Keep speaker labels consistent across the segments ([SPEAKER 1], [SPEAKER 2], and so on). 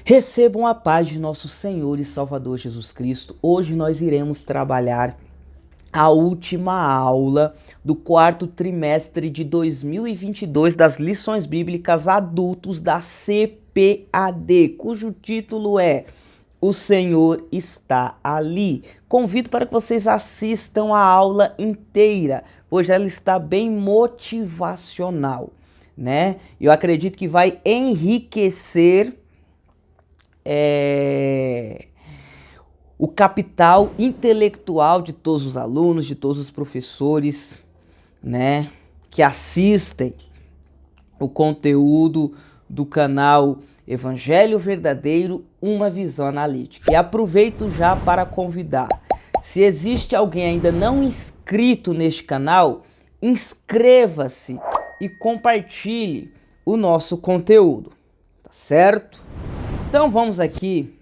[SPEAKER 1] Recebam a paz de nosso Senhor e Salvador Jesus Cristo. Hoje nós iremos trabalhar a última aula do quarto trimestre de 2022 das lições bíblicas adultos da CPAD, cujo título é O Senhor está ali. Convido para que vocês assistam a aula inteira, pois ela está bem motivacional, né? Eu acredito que vai enriquecer o capital intelectual de todos os alunos, de todos os professores, né, que assistem o conteúdo do canal Evangelho Verdadeiro, uma visão analítica. E aproveito já para convidar, se existe alguém ainda não inscrito neste canal, inscreva-se e compartilhe o nosso conteúdo, tá certo? Então vamos aqui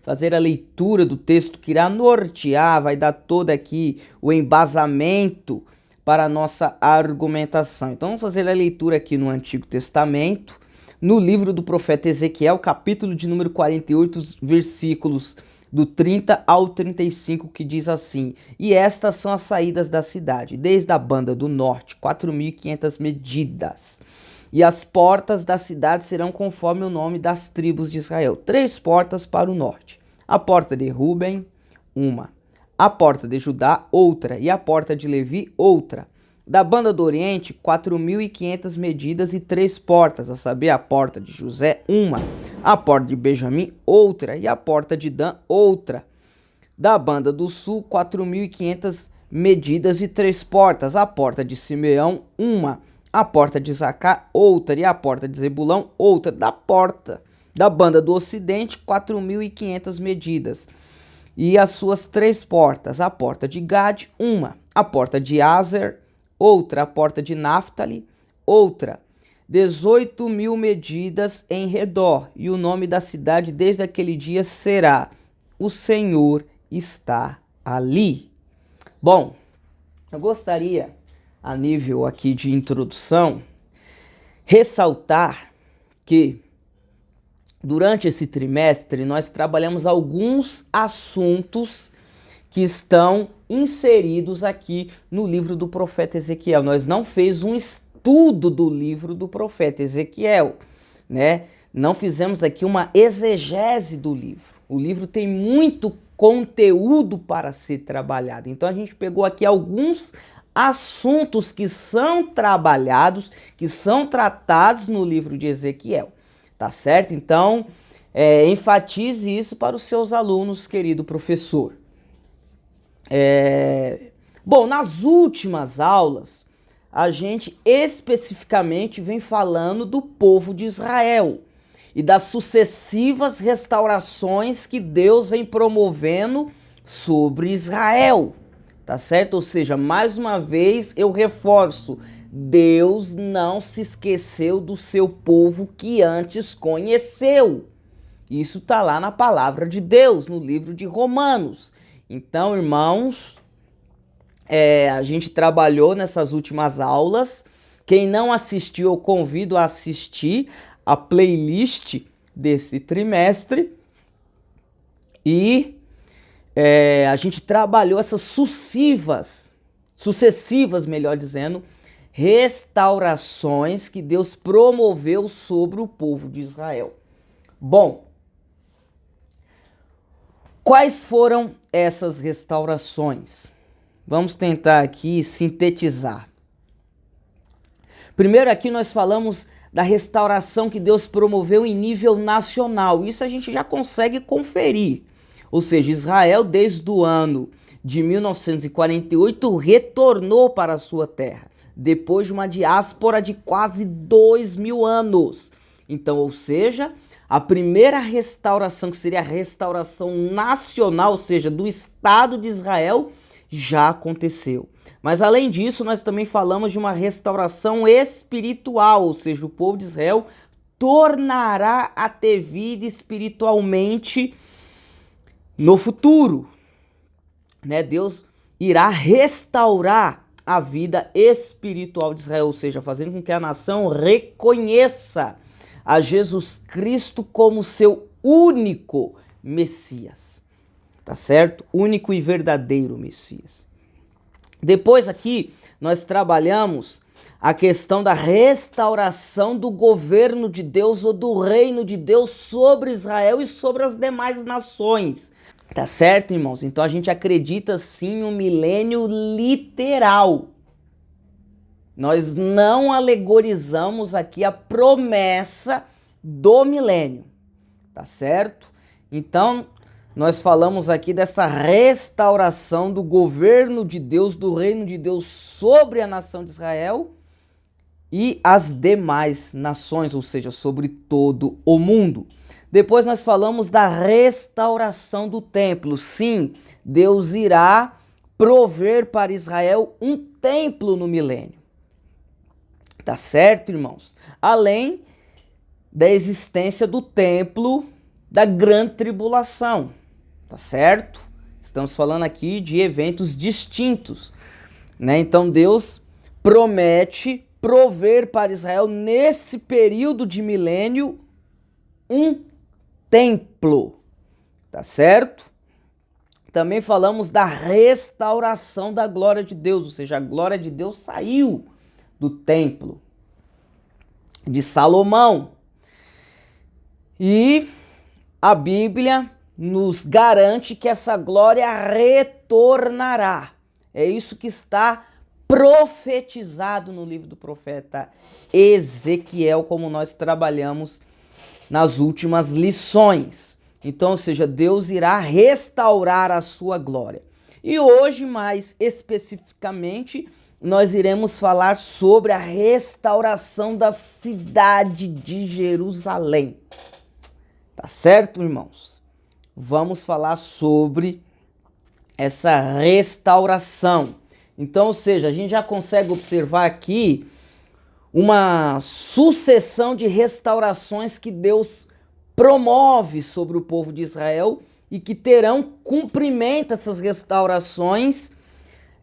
[SPEAKER 1] fazer a leitura do texto que irá nortear, vai dar todo aqui o embasamento para a nossa argumentação. Então vamos fazer a leitura aqui no Antigo Testamento, no livro do profeta Ezequiel, capítulo de número 48, versículos do 30 ao 35, que diz assim: E estas são as saídas da cidade, desde a banda do norte, 4.500 medidas. E as portas da cidade serão conforme o nome das tribos de Israel. 3 portas para o norte. A porta de Ruben, uma. A porta de Judá, outra. E a porta de Levi, outra. Da banda do oriente, 4.500 medidas e 3 portas, a saber, a porta de José, uma. A porta de Benjamim, outra. E a porta de Dan, outra. Da banda do sul, 4.500 medidas e 3 portas. A porta de Simeão, uma. A porta de Isacar, outra. E a porta de Zebulão, outra. Da porta da banda do ocidente, 4.500 medidas. E as suas 3 portas. A porta de Gade, uma. A porta de Azer, outra. A porta de Naphtali, outra. 18.000 medidas em redor. E o nome da cidade desde aquele dia será: O Senhor está ali. Bom, eu gostaria, a nível aqui de introdução, ressaltar que durante esse trimestre nós trabalhamos alguns assuntos que estão inseridos aqui no livro do profeta Ezequiel. Nós não fizemos um estudo do livro do profeta Ezequiel, né? Não fizemos aqui uma exegese do livro. O livro tem muito conteúdo para ser trabalhado. Então a gente pegou aqui alguns assuntos que são trabalhados, que são tratados no livro de Ezequiel, tá certo? Então, enfatize isso para os seus alunos, querido professor. Bom, nas últimas aulas, a gente especificamente vem falando do povo de Israel e das sucessivas restaurações que Deus vem promovendo sobre Israel. Tá certo? Ou seja, mais uma vez eu reforço, Deus não se esqueceu do seu povo que antes conheceu. Isso tá lá na palavra de Deus, no livro de Romanos. Então, irmãos, a gente trabalhou nessas últimas aulas. Quem não assistiu, eu convido a assistir a playlist desse trimestre. E a gente trabalhou essas sucessivas, melhor dizendo, restaurações que Deus promoveu sobre o povo de Israel. Bom, quais foram essas restaurações? Vamos tentar aqui sintetizar. Primeiro aqui nós falamos da restauração que Deus promoveu em nível nacional. Isso a gente já consegue conferir. Ou seja, Israel, desde o ano de 1948, retornou para a sua terra, depois de uma diáspora de quase 2.000 anos. Então, ou seja, a primeira restauração, que seria a restauração nacional, ou seja, do Estado de Israel, já aconteceu. Mas além disso, nós também falamos de uma restauração espiritual, ou seja, o povo de Israel tornará a ter vida espiritualmente no futuro, né? Deus irá restaurar a vida espiritual de Israel, ou seja, fazendo com que a nação reconheça a Jesus Cristo como seu único Messias, tá certo? Único e verdadeiro Messias. Depois aqui nós trabalhamos a questão da restauração do governo de Deus ou do reino de Deus sobre Israel e sobre as demais nações. Tá certo, irmãos? Então a gente acredita sim em um milênio literal. Nós não alegorizamos aqui a promessa do milênio, tá certo? Então nós falamos aqui dessa restauração do governo de Deus, do reino de Deus sobre a nação de Israel e as demais nações, ou seja, sobre todo o mundo. Depois nós falamos da restauração do templo. Sim, Deus irá prover para Israel um templo no milênio. Tá certo, irmãos? Além da existência do templo da grande tribulação. Tá certo? Estamos falando aqui de eventos distintos, né? Então Deus promete prover para Israel nesse período de milênio um templo, tá certo? Também falamos da restauração da glória de Deus, ou seja, a glória de Deus saiu do templo de Salomão. E a Bíblia nos garante que essa glória retornará. É isso que está profetizado no livro do profeta Ezequiel, como nós trabalhamos nas últimas lições. Então, ou seja, Deus irá restaurar a sua glória. E hoje, mais especificamente, nós iremos falar sobre a restauração da cidade de Jerusalém. Tá certo, irmãos? Vamos falar sobre essa restauração. Então, ou seja, a gente já consegue observar aqui uma sucessão de restaurações que Deus promove sobre o povo de Israel e que terão cumprimento essas restaurações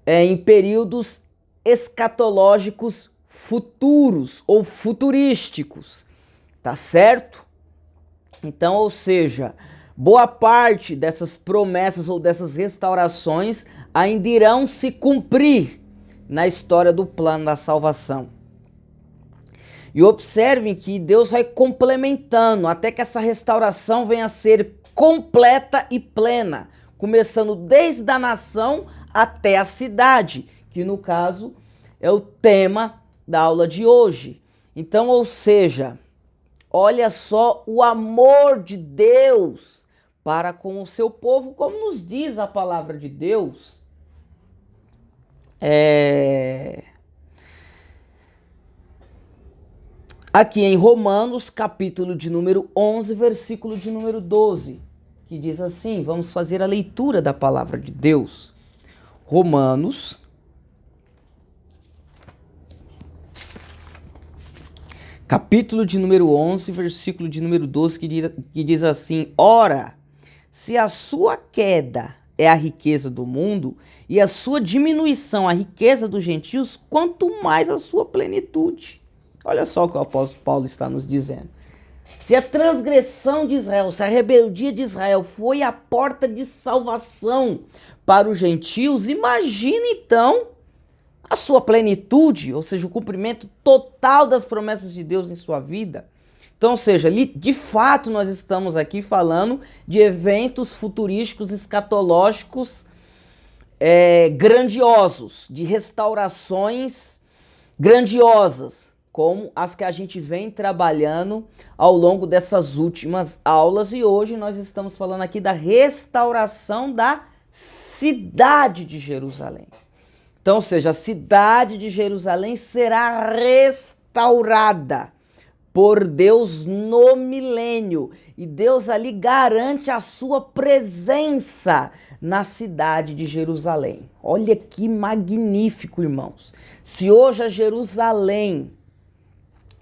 [SPEAKER 1] em períodos escatológicos futuros ou futurísticos, tá certo? Então, ou seja, boa parte dessas promessas ou dessas restaurações ainda irão se cumprir na história do plano da salvação. E observem que Deus vai complementando até que essa restauração venha a ser completa e plena, começando desde a nação até a cidade, que no caso é o tema da aula de hoje. Então, ou seja, olha só o amor de Deus para com o seu povo, como nos diz a palavra de Deus. Aqui em Romanos, capítulo de número 11, versículo de número 12, que diz assim, vamos fazer a leitura da palavra de Deus. Romanos, capítulo de número 11, versículo de número 12, que diz assim, ora, se a sua queda é a riqueza do mundo e a sua diminuição a riqueza dos gentios, quanto mais a sua plenitude. Olha só o que o apóstolo Paulo está nos dizendo. Se a transgressão de Israel, se a rebeldia de Israel foi a porta de salvação para os gentios, imagina então a sua plenitude, ou seja, o cumprimento total das promessas de Deus em sua vida. Então, ou seja, de fato nós estamos aqui falando de eventos futurísticos, escatológicos, grandiosos, de restaurações grandiosas, como as que a gente vem trabalhando ao longo dessas últimas aulas. E hoje nós estamos falando aqui da restauração da cidade de Jerusalém. Então, ou seja, a cidade de Jerusalém será restaurada por Deus no milênio. E Deus ali garante a sua presença na cidade de Jerusalém. Olha que magnífico, irmãos. Se hoje a Jerusalém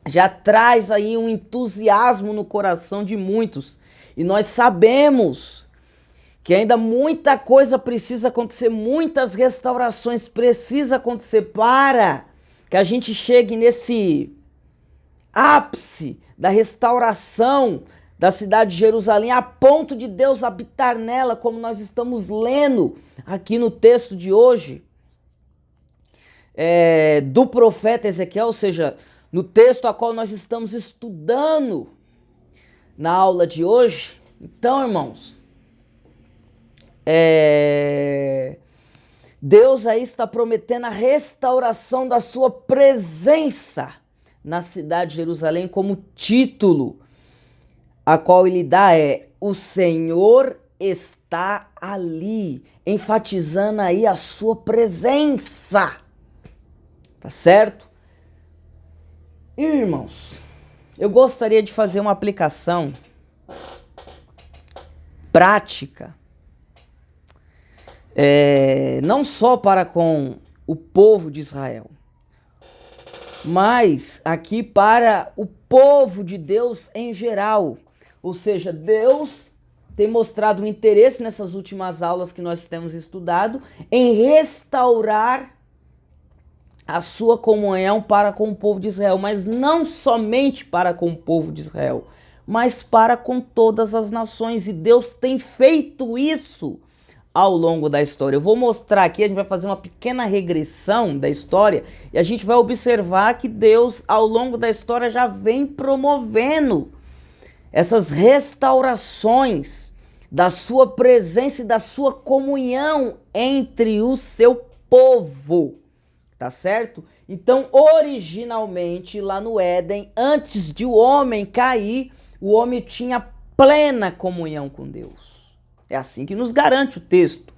[SPEAKER 1] já traz aí um entusiasmo no coração de muitos, e nós sabemos que ainda muita coisa precisa acontecer, muitas restaurações precisam acontecer para que a gente chegue nesse ápice da restauração da cidade de Jerusalém, a ponto de Deus habitar nela, como nós estamos lendo aqui no texto de hoje, do profeta Ezequiel, ou seja, no texto a qual nós estamos estudando na aula de hoje. Então, irmãos, Deus aí está prometendo a restauração da sua presença na cidade de Jerusalém, como título a qual ele dá o Senhor está ali, enfatizando aí a sua presença, tá certo? Irmãos, eu gostaria de fazer uma aplicação prática, não só para com o povo de Israel, mas aqui para o povo de Deus em geral. Ou seja, Deus tem mostrado um interesse nessas últimas aulas que nós temos estudado em restaurar a sua comunhão para com o povo de Israel, mas não somente para com o povo de Israel, mas para com todas as nações, e Deus tem feito isso ao longo da história. Eu vou mostrar aqui, a gente vai fazer uma pequena regressão da história e a gente vai observar que Deus, ao longo da história, já vem promovendo essas restaurações da sua presença e da sua comunhão entre o seu povo, tá certo? Então, originalmente, lá no Éden, antes de o homem cair, o homem tinha plena comunhão com Deus. É assim que nos garante o texto.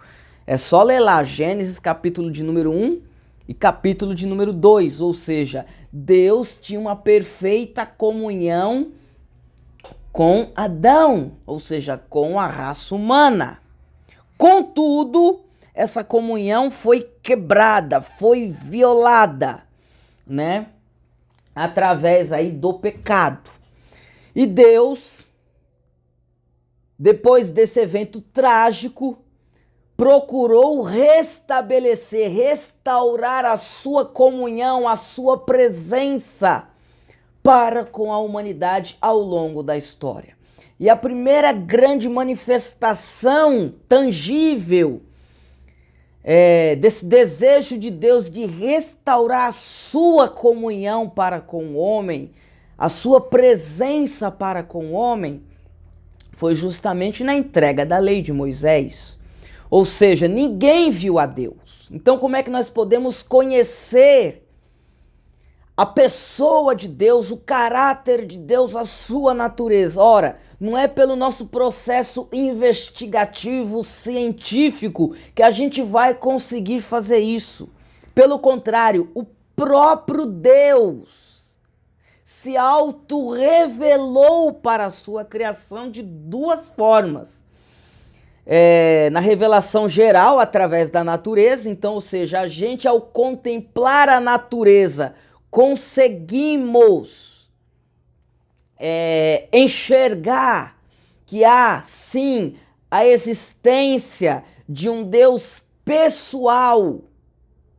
[SPEAKER 1] É só ler lá Gênesis capítulo de número 1 e capítulo de número 2, ou seja, Deus tinha uma perfeita comunhão com Adão, ou seja, com a raça humana. Contudo, essa comunhão foi quebrada, foi violada, né? Através aí do pecado. E Deus, depois desse evento trágico, procurou restabelecer, restaurar a sua comunhão, a sua presença para com a humanidade ao longo da história. E a primeira grande manifestação tangível desse desejo de Deus de restaurar a sua comunhão para com o homem, a sua presença para com o homem, foi justamente na entrega da lei de Moisés. Ou seja, ninguém viu a Deus. Então, como é que nós podemos conhecer a pessoa de Deus, o caráter de Deus, a sua natureza? Ora, não é pelo nosso processo investigativo, científico, que a gente vai conseguir fazer isso. Pelo contrário, o próprio Deus se auto-revelou para a sua criação de duas formas. Na revelação geral, através da natureza. Então, ou seja, a gente, ao contemplar a natureza, conseguimos enxergar que há, sim, a existência de um Deus pessoal,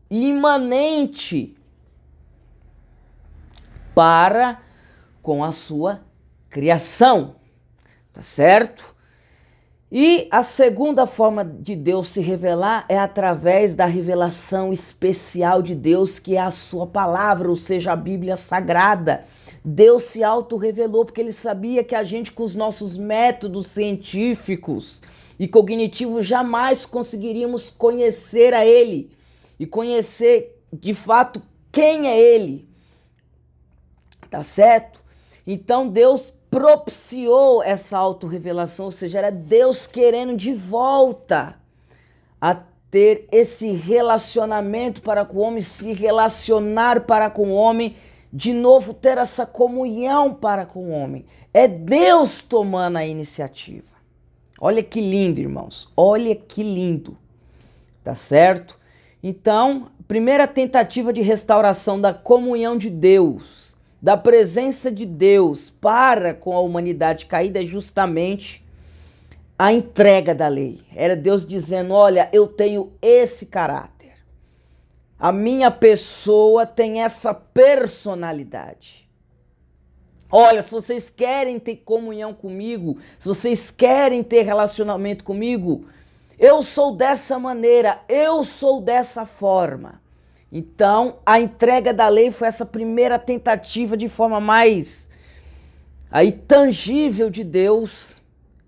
[SPEAKER 1] imanente, para com a sua criação, tá certo? E a segunda forma de Deus se revelar é através da revelação especial de Deus, que é a sua palavra, ou seja, a Bíblia Sagrada. Deus se auto-revelou porque ele sabia que a gente, com os nossos métodos científicos e cognitivos, jamais conseguiríamos conhecer a ele e conhecer de fato quem é ele, tá certo? Então Deus propiciou essa autorrevelação, ou seja, era Deus querendo de volta a ter esse relacionamento para com o homem, se relacionar para com o homem, de novo ter essa comunhão para com o homem. É Deus tomando a iniciativa. Olha que lindo, irmãos, olha que lindo, tá certo? Então, primeira tentativa de restauração da comunhão de Deus, da presença de Deus para com a humanidade caída, é justamente a entrega da lei. Era Deus dizendo: olha, eu tenho esse caráter, a minha pessoa tem essa personalidade. Olha, se vocês querem ter comunhão comigo, se vocês querem ter relacionamento comigo, eu sou dessa maneira, eu sou dessa forma. Então, a entrega da lei foi essa primeira tentativa de forma mais aí tangível de Deus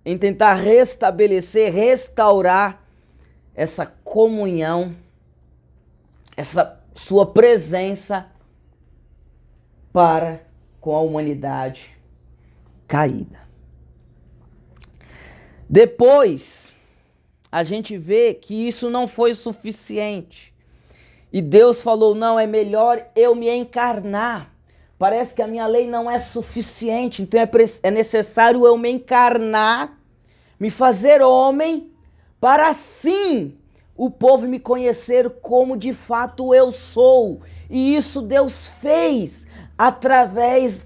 [SPEAKER 1] em tentar restabelecer, restaurar essa comunhão, essa sua presença para com a humanidade caída. Depois, a gente vê que isso não foi suficiente. E Deus falou, não, é melhor eu me encarnar. Parece que a minha lei não é suficiente, então é necessário eu me encarnar, me fazer homem, para assim o povo me conhecer como de fato eu sou. E isso Deus fez através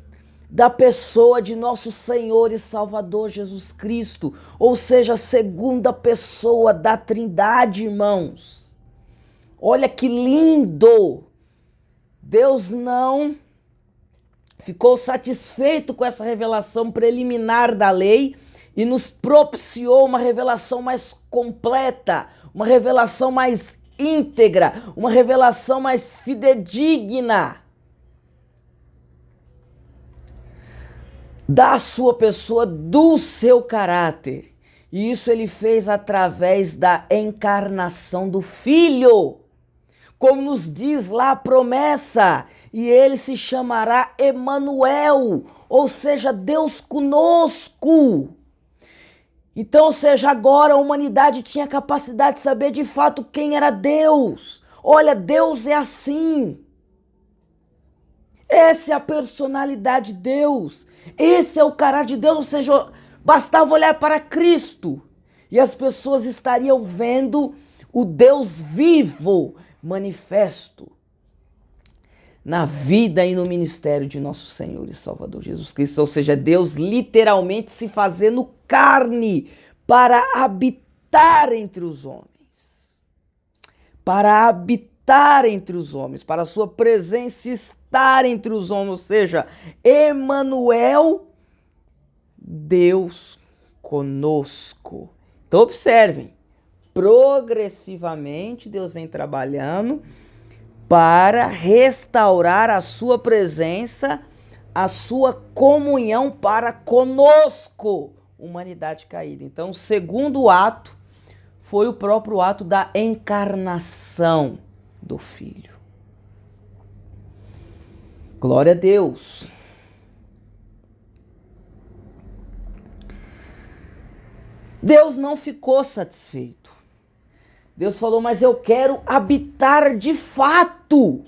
[SPEAKER 1] da pessoa de nosso Senhor e Salvador Jesus Cristo, ou seja, a segunda pessoa da Trindade, irmãos. Olha que lindo! Deus não ficou satisfeito com essa revelação preliminar da lei e nos propiciou uma revelação mais completa, uma revelação mais íntegra, uma revelação mais fidedigna da sua pessoa, do seu caráter. E isso ele fez através da encarnação do Filho. Como nos diz lá a promessa, e ele se chamará Emanuel, ou seja, Deus conosco. Então, ou seja, agora a humanidade tinha capacidade de saber de fato quem era Deus. Olha, Deus é assim. Essa é a personalidade de Deus. Esse é o caráter de Deus, ou seja, bastava olhar para Cristo e as pessoas estariam vendo o Deus vivo, manifesto na vida e no ministério de nosso Senhor e Salvador Jesus Cristo, ou seja, Deus literalmente se fazendo carne para habitar entre os homens, para a sua presença estar entre os homens, ou seja, Emanuel, Deus conosco. Então observem, progressivamente Deus vem trabalhando para restaurar a sua presença, a sua comunhão para conosco, humanidade caída. Então, o segundo ato foi o próprio ato da encarnação do Filho. Glória a Deus. Deus não ficou satisfeito. Deus falou, mas eu quero habitar de fato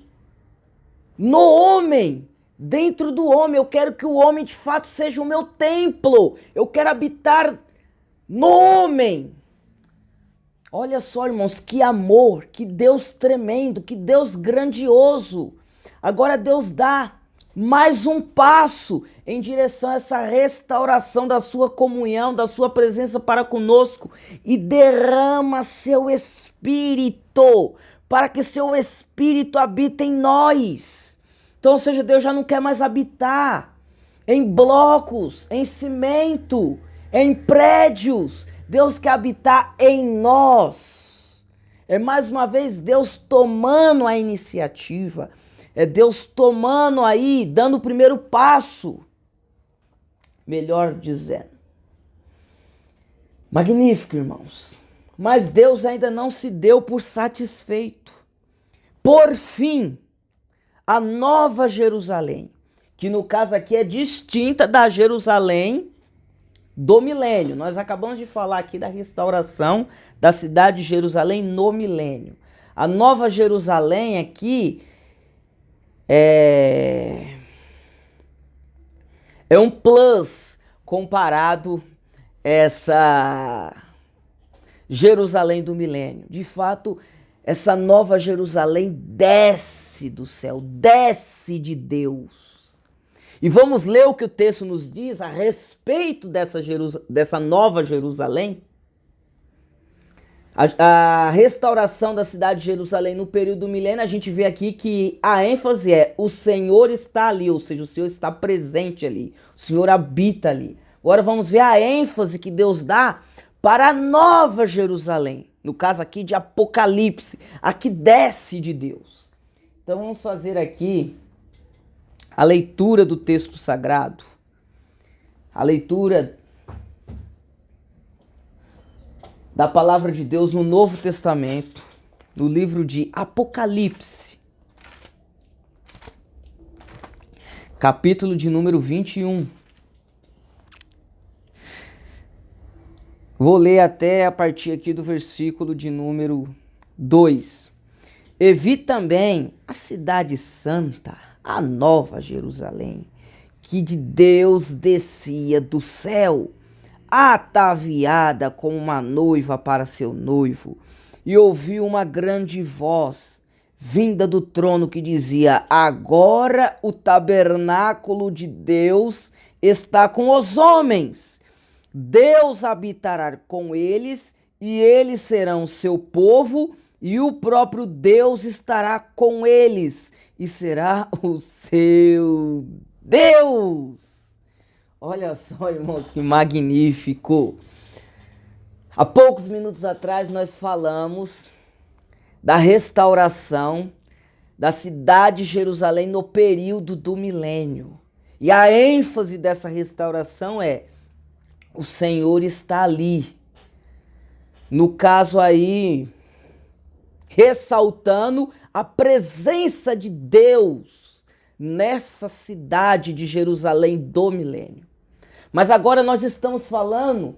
[SPEAKER 1] no homem, dentro do homem. Eu quero que o homem de fato seja o meu templo. Eu quero habitar no homem. Olha só, irmãos, que amor, que Deus tremendo, que Deus grandioso. Agora Deus dá mais um passo em direção a essa restauração da sua comunhão, da sua presença para conosco, e derrama seu Espírito, para que seu Espírito habite em nós. Então, ou seja, Deus já não quer mais habitar em blocos, em cimento, em prédios. Deus quer habitar em nós. É mais uma vez Deus tomando a iniciativa. É Deus tomando aí, dando o primeiro passo. Melhor dizendo. Magnífico, irmãos. Mas Deus ainda não se deu por satisfeito. Por fim, a Nova Jerusalém, que no caso aqui é distinta da Jerusalém do milênio. Nós acabamos de falar aqui da restauração da cidade de Jerusalém no milênio. A Nova Jerusalém aqui é um plus comparado a essa Jerusalém do milênio. De fato, essa Nova Jerusalém desce do céu, desce de Deus. E vamos ler o que o texto nos diz a respeito dessa Nova Jerusalém? A restauração da cidade de Jerusalém no período do milênio, a gente vê aqui que a ênfase é o Senhor está ali, ou seja, o Senhor está presente ali, o Senhor habita ali. Agora vamos ver a ênfase que Deus dá para a nova Jerusalém, no caso aqui de Apocalipse, a que desce de Deus. Então vamos fazer aqui a leitura do texto sagrado, a leitura da palavra de Deus no Novo Testamento, no livro de Apocalipse, capítulo de número 21. Vou ler até a partir aqui do versículo de número 2. E vi também a cidade santa, a nova Jerusalém, que de Deus descia do céu, ataviada como uma noiva para seu noivo, e ouvi uma grande voz vinda do trono que dizia: agora o tabernáculo de Deus está com os homens, Deus habitará com eles, e eles serão seu povo, e o próprio Deus estará com eles, e será o seu Deus. Olha só, irmãos, que magnífico! Há poucos minutos atrás nós falamos da restauração da cidade de Jerusalém no período do milênio. E a ênfase dessa restauração é: o Senhor está ali. No caso aí, ressaltando a presença de Deus nessa cidade de Jerusalém do milênio. Mas agora nós estamos falando,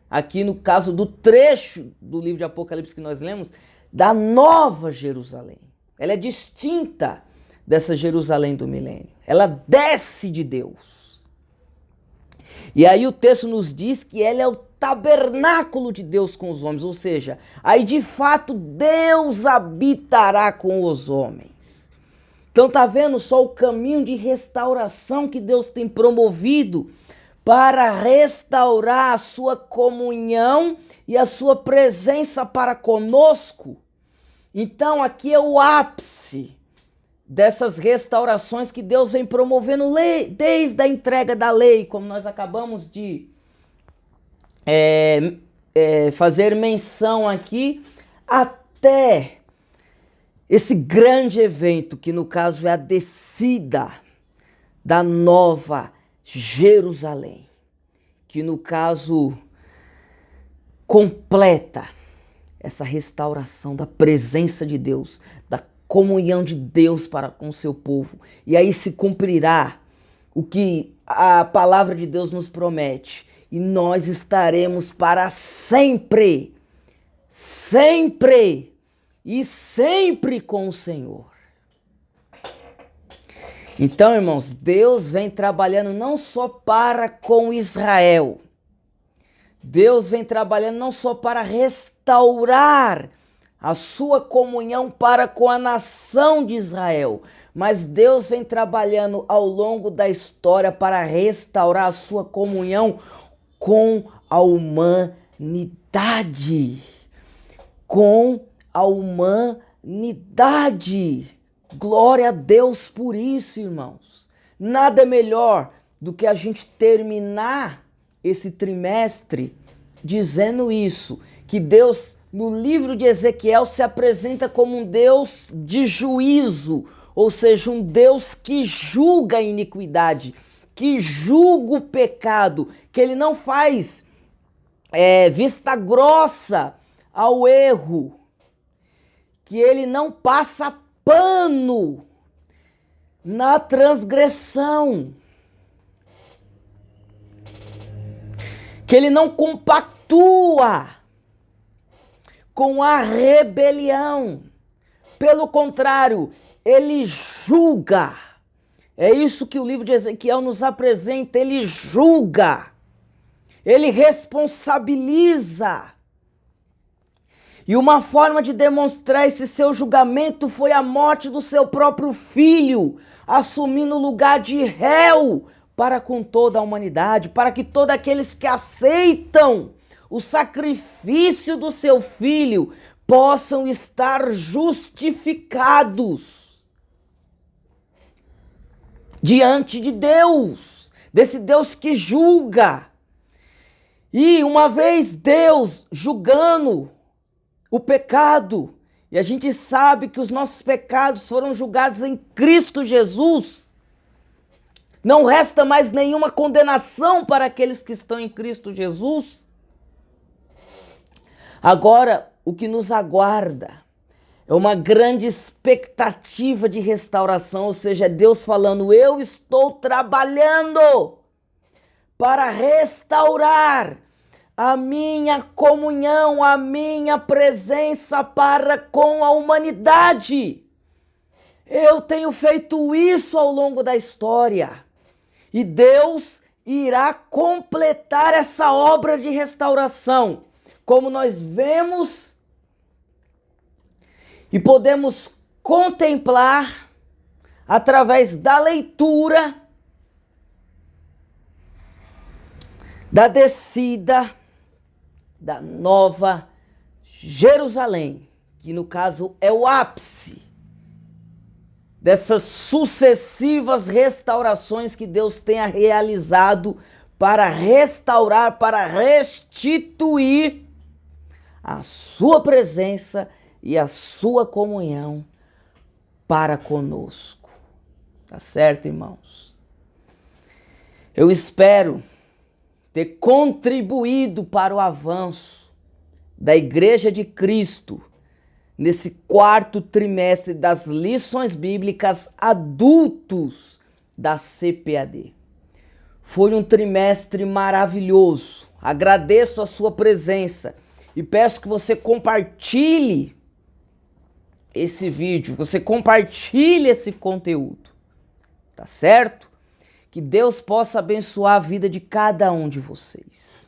[SPEAKER 1] aqui no caso do trecho do livro de Apocalipse que nós lemos, da nova Jerusalém. Ela é distinta dessa Jerusalém do milênio. Ela desce de Deus. E aí o texto nos diz que ela é o tabernáculo de Deus com os homens, ou seja, aí de fato Deus habitará com os homens. Então tá vendo só o caminho de restauração que Deus tem promovido para restaurar a sua comunhão e a sua presença para conosco? Então aqui é o ápice dessas restaurações que Deus vem promovendo desde a entrega da lei, como nós acabamos de fazer menção aqui, até esse grande evento, que no caso é a descida da nova Jerusalém, que no caso completa essa restauração da presença de Deus, da comunhão de Deus para com o seu povo. E aí se cumprirá o que a palavra de Deus nos promete, e nós estaremos para sempre, sempre e sempre com o Senhor. Então, irmãos, Deus vem trabalhando não só para com Israel. Deus vem trabalhando não só para restaurar a sua comunhão para com a nação de Israel, mas Deus vem trabalhando ao longo da história para restaurar a sua comunhão com a humanidade. Com a humanidade. Glória a Deus por isso, irmãos. Nada é melhor do que a gente terminar esse trimestre dizendo isso, que Deus, no livro de Ezequiel, se apresenta como um Deus de juízo, ou seja, um Deus que julga a iniquidade, que julga o pecado, que ele não faz vista grossa ao erro, que ele não passa pano na transgressão, que ele não compactua com a rebelião. Pelo contrário, ele julga. É isso que o livro de Ezequiel nos apresenta. Ele julga, ele responsabiliza. E uma forma de demonstrar esse seu julgamento foi a morte do seu próprio filho, assumindo o lugar de réu para com toda a humanidade, para que todos aqueles que aceitam o sacrifício do seu filho, possam estar justificados diante de Deus, desse Deus que julga. E uma vez Deus julgando o pecado, e a gente sabe que os nossos pecados foram julgados em Cristo Jesus, não resta mais nenhuma condenação para aqueles que estão em Cristo Jesus. Agora, o que nos aguarda é uma grande expectativa de restauração, ou seja, Deus falando: eu estou trabalhando para restaurar a minha comunhão, a minha presença para com a humanidade. Eu tenho feito isso ao longo da história. E Deus irá completar essa obra de restauração, como nós vemos e podemos contemplar através da leitura da descida da Nova Jerusalém, que no caso é o ápice dessas sucessivas restaurações que Deus tenha realizado para restaurar, para restituir a sua presença e a sua comunhão para conosco. Tá certo, irmãos? Eu espero ter contribuído para o avanço da Igreja de Cristo nesse quarto trimestre das lições bíblicas adultos da CPAD. Foi um trimestre maravilhoso. Agradeço a sua presença e peço que você compartilhe esse vídeo, você compartilhe esse conteúdo, tá certo? Que Deus possa abençoar a vida de cada um de vocês.